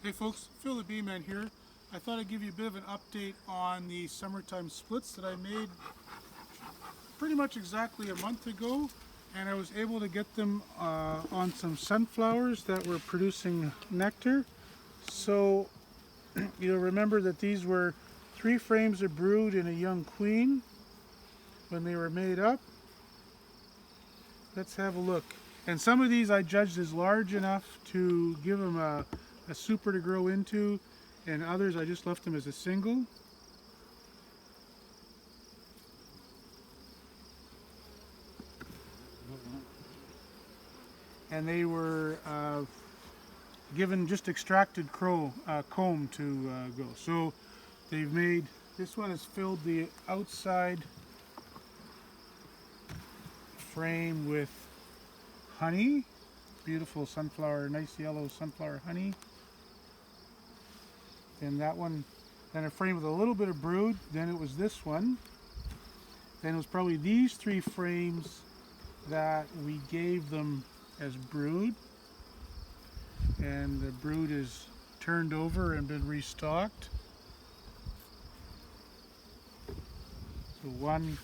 Hey folks, Phil the Bee-Man here. I thought I'd give you a bit of an update on the summertime splits that I made pretty much exactly a month ago, and I was able to get them on some sunflowers that were producing nectar. So you'll remember that these were 3 frames of brood and a young queen when they were made up. Let's have a look. And some of these I judged as large enough to give them a super to grow into, and others I just left them as a single. And they were given just extracted comb to go. So they've made, this one has filled the outside frame with honey, beautiful sunflower, nice yellow sunflower honey. And that one, then a frame with a little bit of brood, then it was this one. Then it was probably these 3 frames that we gave them as brood. And the brood is turned over and been restocked. So 1,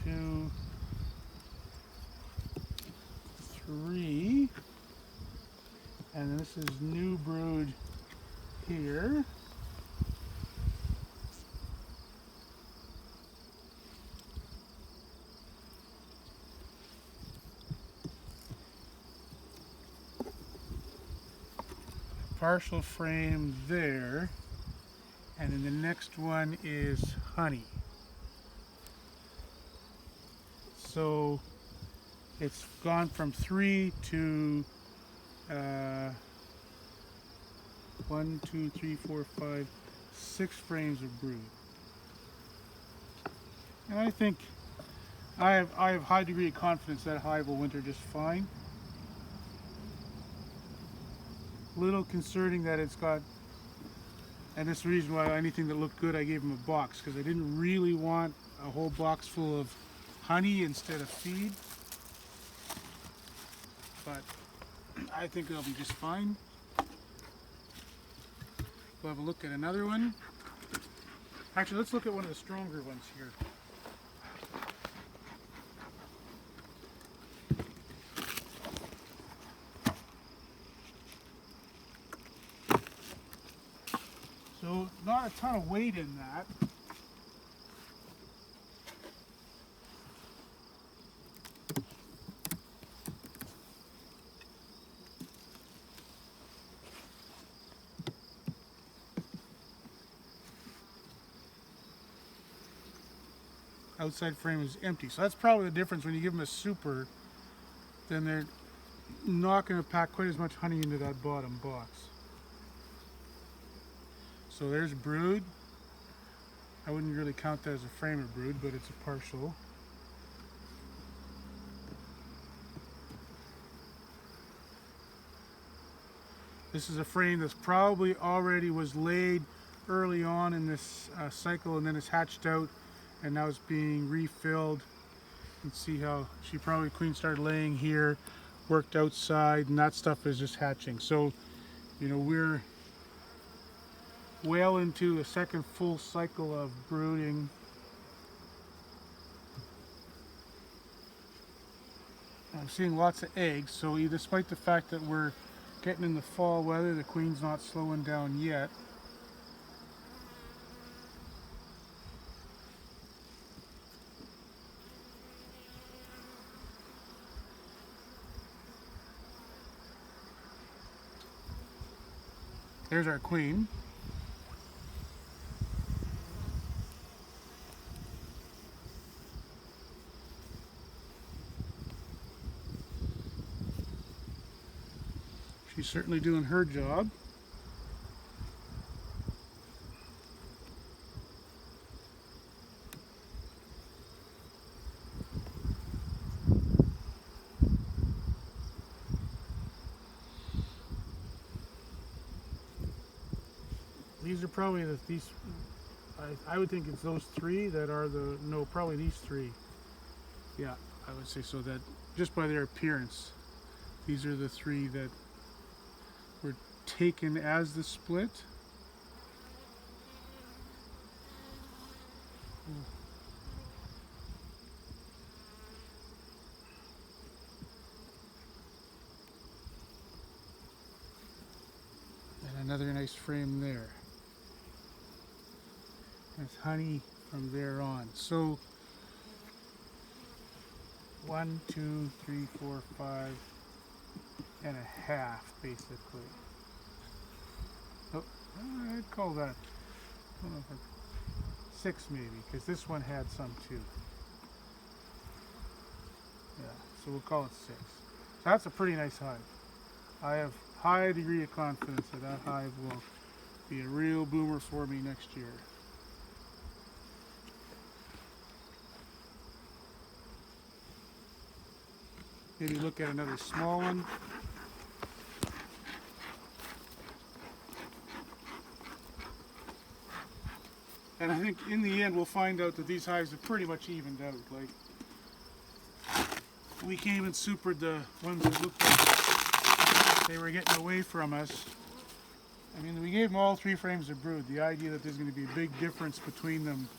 2, 3. And this is new brood here. Partial frame there, and then the next one is honey. So it's gone from 3 to 1, 2, 3, 4, 5, 6 frames of brood. And I think I have high degree of confidence that hive will winter just fine. Little concerning that it's got, and this is the reason why anything that looked good I gave them a box, because I didn't really want a whole box full of honey instead of feed. But I think it'll be just fine. We'll have a look at another one. Actually, let's look at one of the stronger ones here. So not a ton of weight in that. Outside frame is empty. So that's probably the difference. When you give them a super, then they're not going to pack quite as much honey into that bottom box. So there's brood. I wouldn't really count that as a frame of brood, but it's a partial. This is a frame that's probably already was laid early on in this cycle, and then it's hatched out, and now it's being refilled. You can see how she probably, queen started laying here, worked outside, and that stuff is just hatching. So, you know, we're well into a second full cycle of brooding. I'm seeing lots of eggs, so despite the fact that we're getting in the fall weather, the queen's not slowing down yet. There's our queen. She's certainly doing her job. These are probably I would think it's those 3 that are no, probably these 3. Yeah, I would say so, that just by their appearance. These are the 3 that were taken as the split. And another nice frame there. That's honey from there on. So 1, 2, 3, 4, 5 and a half basically. Oh, I'd call that, I don't know if 6 maybe, because this one had some too. Yeah, so we'll call it 6. So that's a pretty nice hive. I have high degree of confidence that that hive will be a real boomer for me next year. Maybe look at another small one. And I think in the end we'll find out that these hives are pretty much evened out. Like, we came and supered the ones that looked like they were getting away from us. I mean, we gave them all 3 frames of brood. The idea that there's going to be a big difference between them,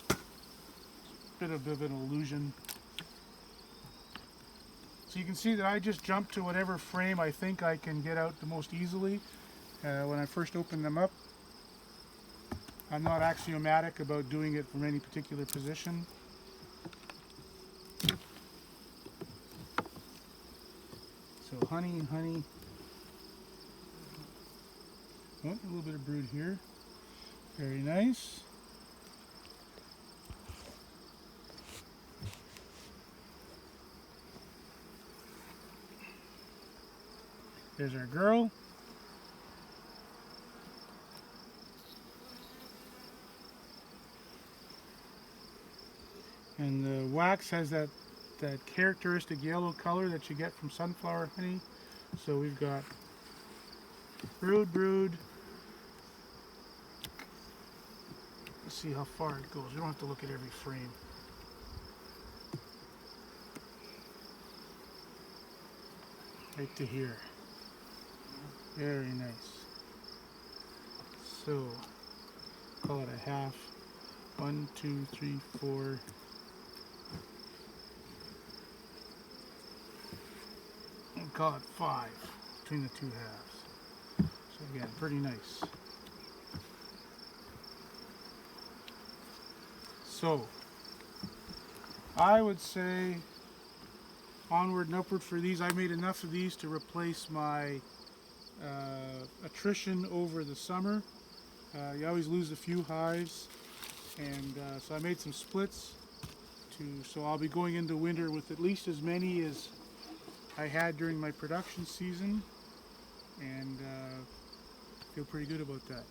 bit of an illusion. So you can see that I just jumped to whatever frame I think I can get out the most easily when I first open them up. I'm not axiomatic about doing it from any particular position. So honey and honey. Oh, a little bit of brood here. Very nice. There's our girl. And the wax has that characteristic yellow color that you get from sunflower honey. So we've got brood. Let's see how far it goes. We don't have to look at every frame. Right to here. Very nice. So, call it a half. 1, 2, 3, 4. And call it 5 between the 2 halves. So again, pretty nice. So, I would say onward and upward for these. I made enough of these to replace my attrition over the summer. You always lose a few hives, and so I made some splits. So I'll be going into winter with at least as many as I had during my production season, and feel pretty good about that.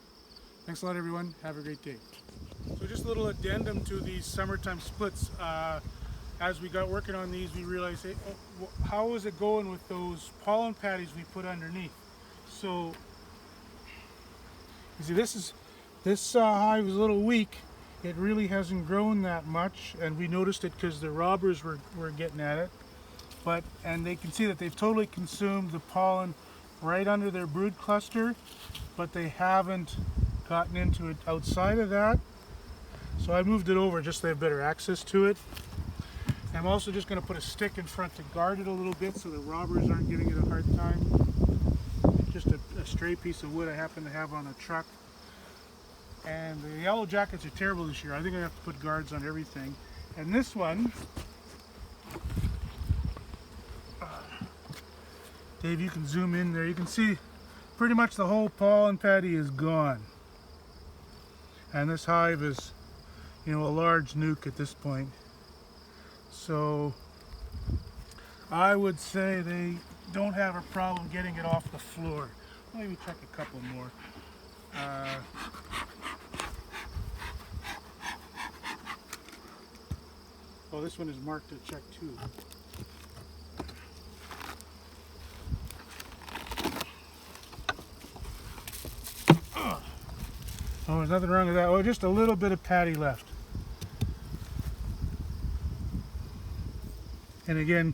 Thanks a lot, everyone. Have a great day. So just a little addendum to these summertime splits. As we got working on these, we realized, hey, how is it going with those pollen patties we put underneath? So, you see, this hive is a little weak. It really hasn't grown that much, and we noticed it because the robbers were getting at it. And they can see that they've totally consumed the pollen right under their brood cluster, but they haven't gotten into it outside of that. So I moved it over just so they have better access to it. I'm also just going to put a stick in front to guard it a little bit so the robbers aren't giving it a hard time. Just a stray piece of wood I happen to have on a truck. And the yellow jackets are terrible this year. I think I have to put guards on everything. And this one, Dave, you can zoom in there. You can see pretty much the whole pollen patty is gone. And this hive is, you know, a large nuke at this point. So I would say they don't have a problem getting it off the floor. Maybe check a couple more. Oh, this one is marked to check too. Oh, there's nothing wrong with that. Oh, just a little bit of patty left. And again,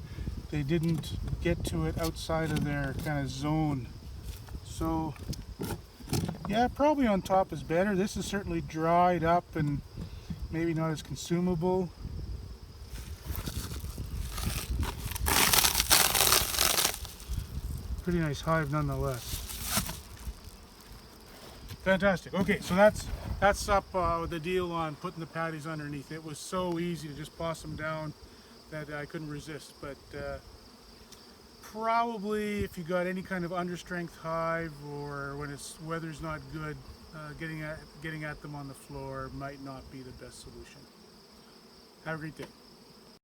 they didn't get to it outside of their kind of zone. So yeah, probably on top is better. This is certainly dried up and maybe not as consumable. Pretty nice hive nonetheless. Fantastic. Okay, so that's up the deal on putting the patties underneath. It was so easy to just boss them down that I couldn't resist. But probably if you got any kind of understrength hive, or when it's weather's not good, getting at them on the floor might not be the best solution. Have a great day.